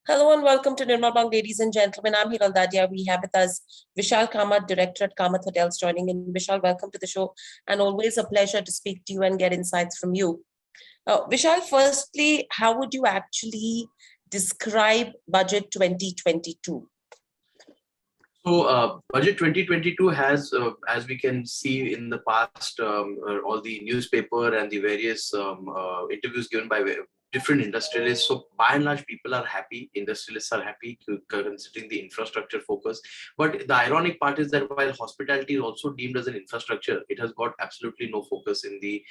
Hello and welcome to Nirmal, ladies and gentlemen. I'm Hiral Dadia. We have with us Vishal Kamath, director at Kamath Hotels, joining in. Vishal, welcome to the show, and always a pleasure to speak to you and get insights from you. Vishal, firstly, how would you actually describe Budget 2022? So, Budget 2022 has, as we can see in the past, all the newspaper and the various interviews given by different industrialists. So, by and large, people are happy. Industrialists are happy considering the infrastructure focus. But the ironic part is that while hospitality is also deemed as an infrastructure, it has got absolutely no focus in the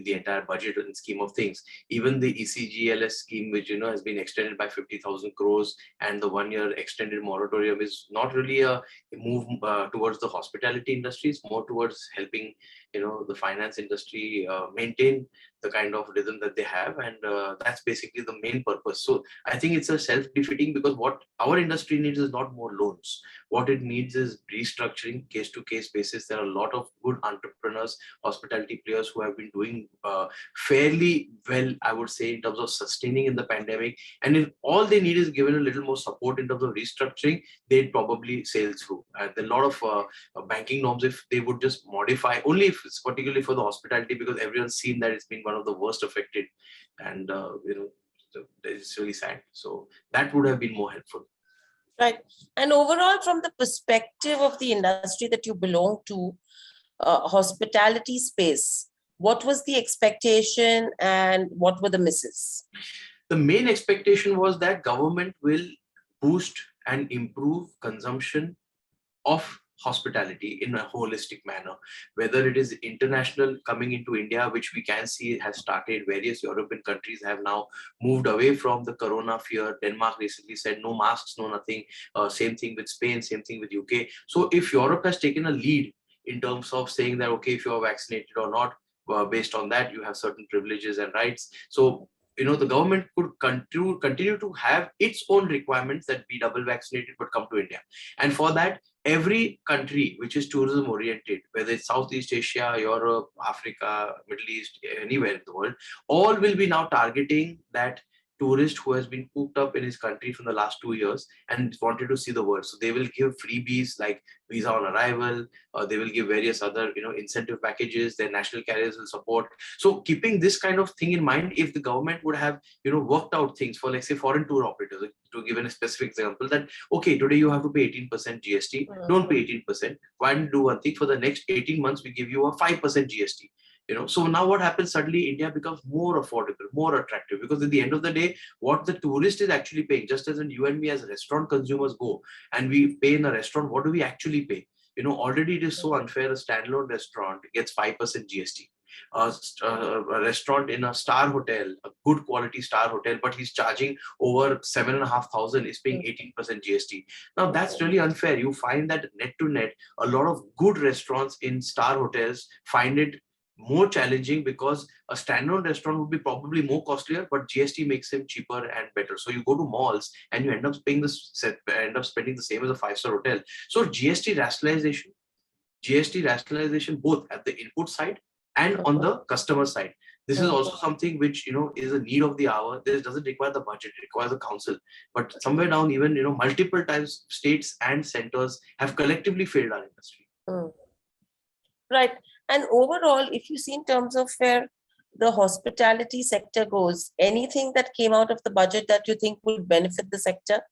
entire budget and scheme of things. Even the ECGLS scheme, which has been extended by 50,000 crores, and the 1-year extended moratorium is not really a move towards the hospitality industry. It's more towards helping the finance industry maintain the kind of rhythm that they have, and that's basically the main purpose. So I think it's a self-defeating, because what our industry needs is not more loans. What it needs is restructuring, case-to-case basis. There are a lot of good entrepreneurs, hospitality players who have been doing fairly well, I would say, in terms of sustaining in the pandemic. And if all they need is given a little more support in terms of restructuring, they'd probably sail through. And a lot of banking norms, if they would just modify, only if it's particularly for the hospitality, because everyone's seen that it's been one of the worst affected, and it's really sad. So that would have been more helpful. Right. And overall, from the perspective of the industry that you belong to, hospitality space, what was the expectation and what were the misses? The main expectation was that government will boost and improve consumption of hospitality in a holistic manner, whether it is international coming into India, which we can see has started. Various European countries have now moved away from the corona fear. Denmark recently said no masks, no nothing. Same thing with Spain, same thing with UK. So if Europe has taken a lead in terms of saying that, okay, if you are vaccinated or not, based on that, you have certain privileges and rights. So the government could continue to have its own requirements that be double vaccinated but come to India. And for that, every country which is tourism oriented, whether it's Southeast Asia, Europe, Africa, Middle East, anywhere in the world, all will be now targeting that tourist who has been cooped up in his country from the last 2 years and wanted to see the world. So they will give freebies like visa on arrival. They will give various other incentive packages. Their national carriers will support. So keeping this kind of thing in mind, if the government would have worked out things for, like, say, foreign tour operators, to give a specific example, that okay, today you have to pay 18% GST. Don't pay 18%. Why don't you do one thing? For the next 18 months, we give you a 5% GST. So now what happens? Suddenly India becomes more affordable, more attractive, because at the end of the day, what the tourist is actually paying, just as in you and me as restaurant consumers go and we pay in a restaurant, what do we actually pay? Already it is so unfair. A standalone restaurant gets 5% GST. A restaurant in a star hotel, a good quality star hotel, but he's charging over 7,500, is paying 18% GST. Now that's really unfair. You find that net to net, a lot of good restaurants in star hotels find it more challenging, because a standalone restaurant would be probably more costlier, but GST makes them cheaper and better. So you go to malls and you end up spending the same as a 5-star hotel. So GST rationalization both at the input side and on the customer side. This is also something which is a need of the hour. This doesn't require the budget; it requires the council. But somewhere down, even multiple times, states and centers have collectively failed our industry. Right. And overall, if you see in terms of where the hospitality sector goes, anything that came out of the budget that you think would benefit the sector?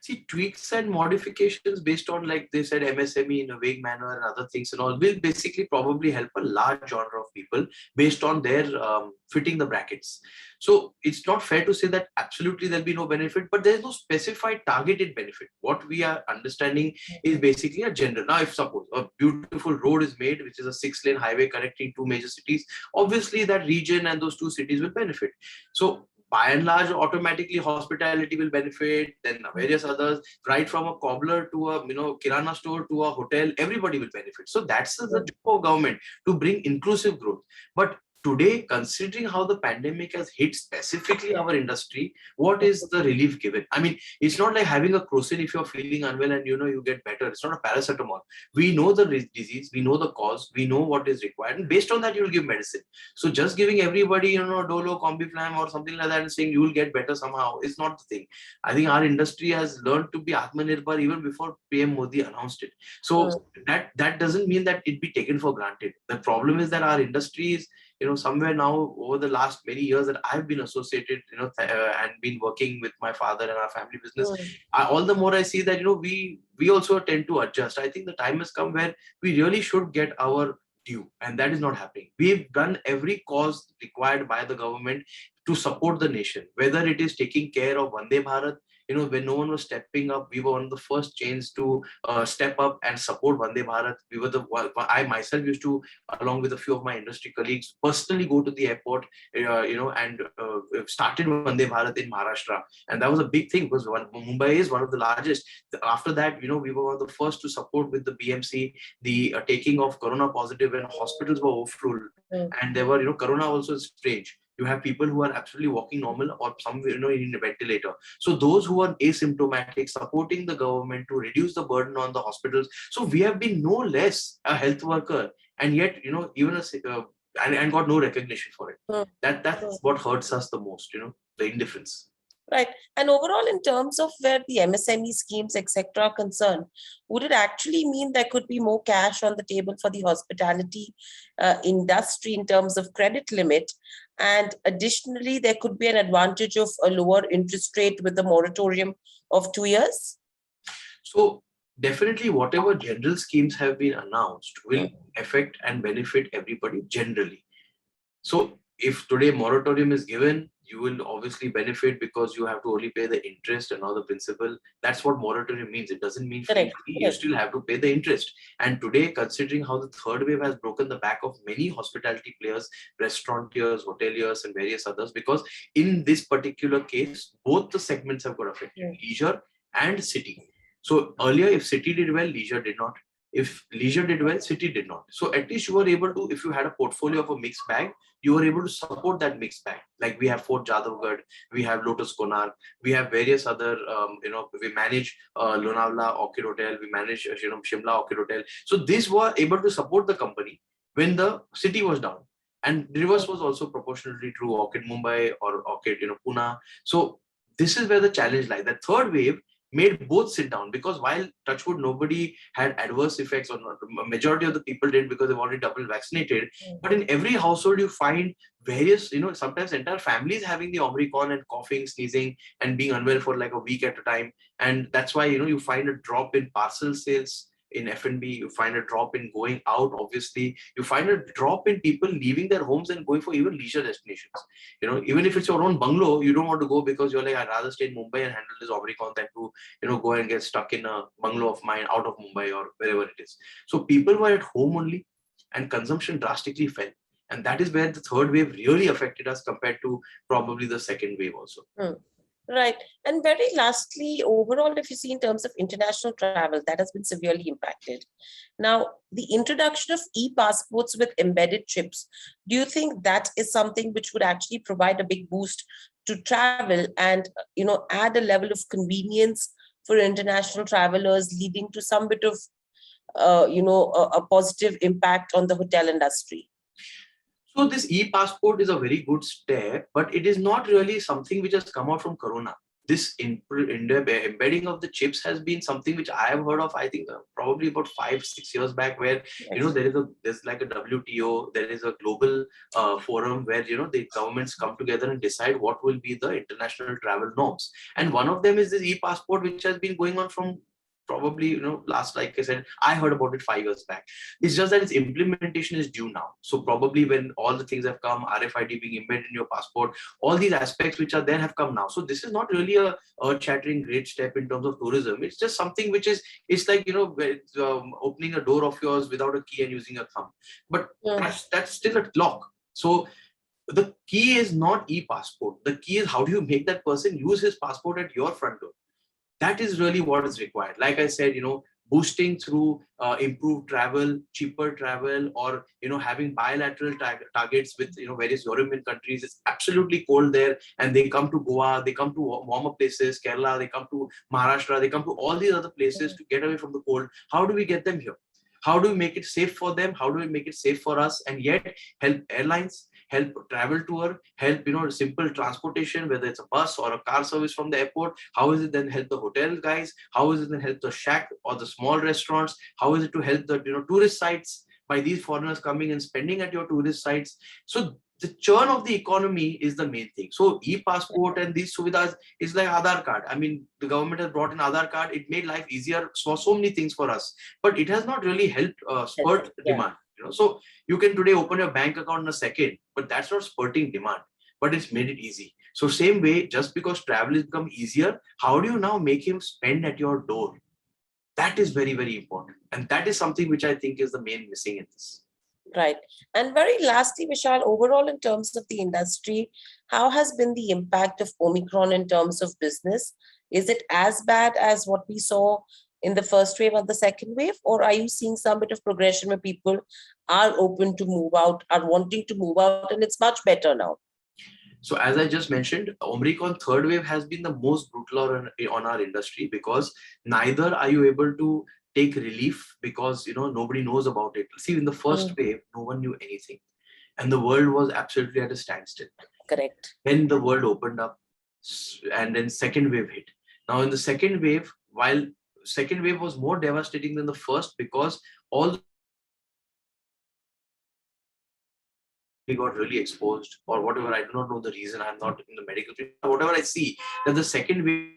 See, tweaks and modifications based on, like they said, MSME in a vague manner and other things and all will basically probably help a large genre of people based on their fitting the brackets. So it's not fair to say that absolutely there'll be no benefit, but there's no specified targeted benefit. What we are understanding is basically a general. Now, if suppose a beautiful road is made, which is a 6-lane highway connecting 2 major cities, obviously that region and those 2 cities will benefit. So by and large, automatically hospitality will benefit, then various others, right from a cobbler to a kirana store to a hotel, everybody will benefit. So that's the job of government, to bring inclusive growth. But today, considering how the pandemic has hit specifically our industry, what is the relief given? I mean, it's not like having a crocin if you're feeling unwell and you get better. It's not a paracetamol. We know the disease, we know the cause, we know what is required, and based on that, you'll give medicine. So just giving everybody, Dolo, Combiflam or something like that and saying you will get better somehow is not the thing. I think our industry has learned to be Atmanirbhar even before PM Modi announced it. So that doesn't mean that it be taken for granted. The problem is that our industry is, somewhere now over the last many years that I've been associated, and been working with my father and our family business, all the more I see that, we also tend to adjust. I think the time has come where we really should get our due, and that is not happening. We've done every cause required by the government to support the nation, whether it is taking care of Vande Bharat. When no one was stepping up, we were one of the first chains to step up and support Vande Bharat. I myself used to, along with a few of my industry colleagues, personally go to the airport, and started Vande Bharat in Maharashtra. And that was a big thing because Mumbai is one of the largest. After that, we were one of the first to support with the BMC, the taking of Corona positive when hospitals were overfull. And there were, Corona also is strange. You have people who are absolutely walking normal or some, in a ventilator. So those who are asymptomatic, supporting the government to reduce the burden on the hospitals. So we have been no less a health worker, and yet, even and got no recognition for it. That's what hurts us the most, the indifference. Right. And overall, in terms of where the MSME schemes, etc., are concerned, would it actually mean there could be more cash on the table for the hospitality industry in terms of credit limit? And additionally, there could be an advantage of a lower interest rate with the moratorium of 2 years? So definitely whatever general schemes have been announced will affect and benefit everybody generally. So if today moratorium is given, you will obviously benefit because you have to only pay the interest and not the principal. That's what moratorium means. It doesn't mean free. You still have to pay the interest. And today, considering how the third wave has broken the back of many hospitality players, restaurateurs, hoteliers, and various others, because in this particular case, both the segments have got affected, leisure and city. So earlier, if city did well, leisure did not. If leisure did well, city did not. So at least you were able to, if you had a portfolio of a mixed bag, you were able to support that mixed bag. Like we have Fort Jadavgarh, we have Lotus Konark, we have various other, we manage Lonavala Orchid Hotel, we manage, Shimla Orchid Hotel. So these were able to support the company when the city was down. And reverse was also proportionally true, Orchid Mumbai or Orchid, Pune. So this is where the challenge lies. The third wave made both sit down, because while touchwood nobody had adverse effects, or not, majority of the people did because they've already double vaccinated. But in every household you find various, sometimes entire families having the Omicron and coughing, sneezing, and being unwell for like a week at a time. And that's why, you find a drop in parcel sales. In F&B, you find a drop in going out. Obviously, you find a drop in people leaving their homes and going for even leisure destinations. Even if it's your own bungalow, you don't want to go because you're like, I'd rather stay in Mumbai and handle this Omicron than to, go and get stuck in a bungalow of mine out of Mumbai or wherever it is. So people were at home only, and consumption drastically fell. And that is where the third wave really affected us compared to probably the second wave also. Right. And very lastly, overall, if you see in terms of international travel, that has been severely impacted. Now, the introduction of e-passports with embedded chips, do you think that is something which would actually provide a big boost to travel and, add a level of convenience for international travelers, leading to some bit of, a positive impact on the hotel industry? So this e-passport is a very good step, but it is not really something which has come out from Corona. This embedding of the chips has been something which I have heard of, I think probably about 5-6 years back, where, there's like a WTO, there is a global forum where, the governments come together and decide what will be the international travel norms. And one of them is this e-passport, which has been going on from probably, last, like I said, I heard about it 5 years back. It's just that its implementation is due now. So probably when all the things have come, RFID being embedded in your passport, all these aspects which are there have come now. So this is not really a earth-shattering great step in terms of tourism. It's just something which is, it's like, opening a door of yours without a key and using a thumb. But that's still a lock. So the key is not e-passport. The key is how do you make that person use his passport at your front door? That is really what is required. Like I said, boosting through improved travel, cheaper travel, or having bilateral targets with various European countries. It's absolutely cold there, and they come to Goa, they come to warmer places, Kerala, they come to Maharashtra, they come to all these other places to get away from the cold. How do we get them here? How do we make it safe for them? How do we make it safe for us? And yet help airlines, help travel tour, help simple transportation, whether it's a bus or a car service from the airport. How is it then help the hotel guys? How is it then help the shack or the small restaurants? How is it to help the tourist sites by these foreigners coming and spending at your tourist sites? So the churn of the economy is the main thing. So e-passport and these suvidhas is like Aadhaar card. I mean, the government has brought in Aadhaar card. It made life easier for so many things for us, but it has not really helped spurt demand. So you can today open your bank account in a second, but that's not spurting demand, but it's made it easy. So same way, just because travel has become easier, how do you now make him spend at your door? That is very, very important. And that is something which I think is the main missing in this. Right. And very lastly, Vishal, overall in terms of the industry, how has been the impact of Omicron in terms of business? Is it as bad as what we saw in the first wave or the second wave? Or are you seeing some bit of progression where people are open to move out, are wanting to move out, and it's much better now? So as I just mentioned, Omicron third wave has been the most brutal on our industry, because neither are you able to take relief, because nobody knows about it. See, in the first wave, no one knew anything, and the world was absolutely at a standstill. Correct. Then the world opened up, and then second wave hit. Now in the second wave, while second wave was more devastating than the first, because all we got really exposed or whatever. I do not know the reason. I'm not in the medical field. Whatever I see, that the second wave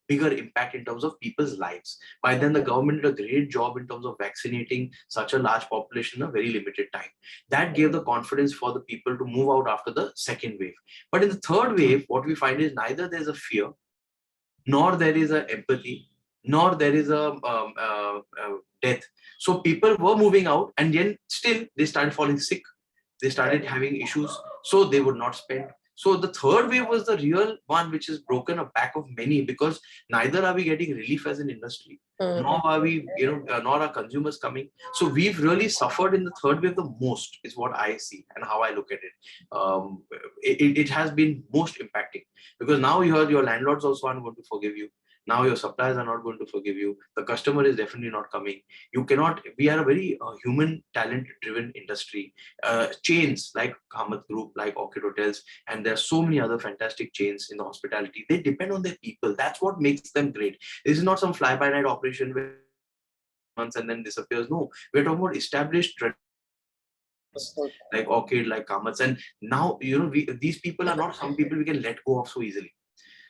bigger impact in terms of people's lives. By then, the government did a great job in terms of vaccinating such a large population in a very limited time. That gave the confidence for the people to move out after the second wave. But in the third wave, what we find is neither there's a fear, nor there is a empathy, nor there is a death. So people were moving out, and then still they started falling sick. They started having issues, so they would not spend. So the third wave was the real one, which has broken a back of many, because neither are we getting relief as an industry, nor are we, nor are consumers coming. So we've really suffered in the third wave the most, is what I see and how I look at it. It has been most impacting, because now you heard your landlords also aren't going to forgive you. Now your suppliers are not going to forgive you. The customer is definitely not coming. You cannot, we are a very human talent driven industry. Chains like Kamath Group, like Orchid Hotels, and there are so many other fantastic chains in the hospitality. They depend on their people. That's what makes them great. This is not some fly by night operation where months and then disappears. No, we're talking about established like Orchid, like Kamath. And now, these people are not some people we can let go of so easily.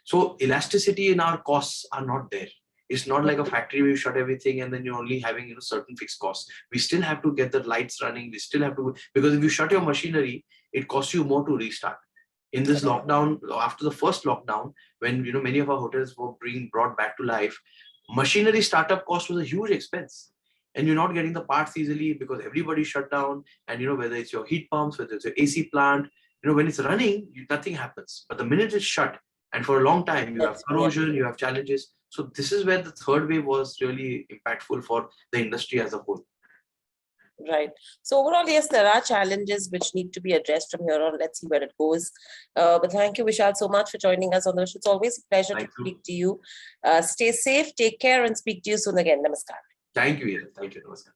So elasticity in our costs are not there. It's not like a factory where you shut everything and then you're only having certain fixed costs. We still have to get the lights running. We still have to, because if you shut your machinery, it costs you more to restart. In this lockdown, after the first lockdown, when many of our hotels were being brought back to life, machinery startup cost was a huge expense. And you're not getting the parts easily because everybody shut down. And whether it's your heat pumps, whether it's your AC plant, when it's running, nothing happens. But the minute it's shut, and for a long time, you have corrosion, you have challenges. So this is where the third wave was really impactful for the industry as a whole. Right. So overall, yes, there are challenges which need to be addressed from here on. Let's see where it goes. But thank you, Vishal, so much for joining us on the show. It's always a pleasure to speak to you. Stay safe, take care, and speak to you soon again. Namaskar. Thank you. Thank you. Namaskar.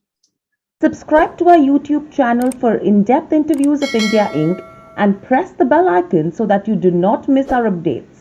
Subscribe to our YouTube channel for in-depth interviews of India Inc. and press the bell icon so that you do not miss our updates.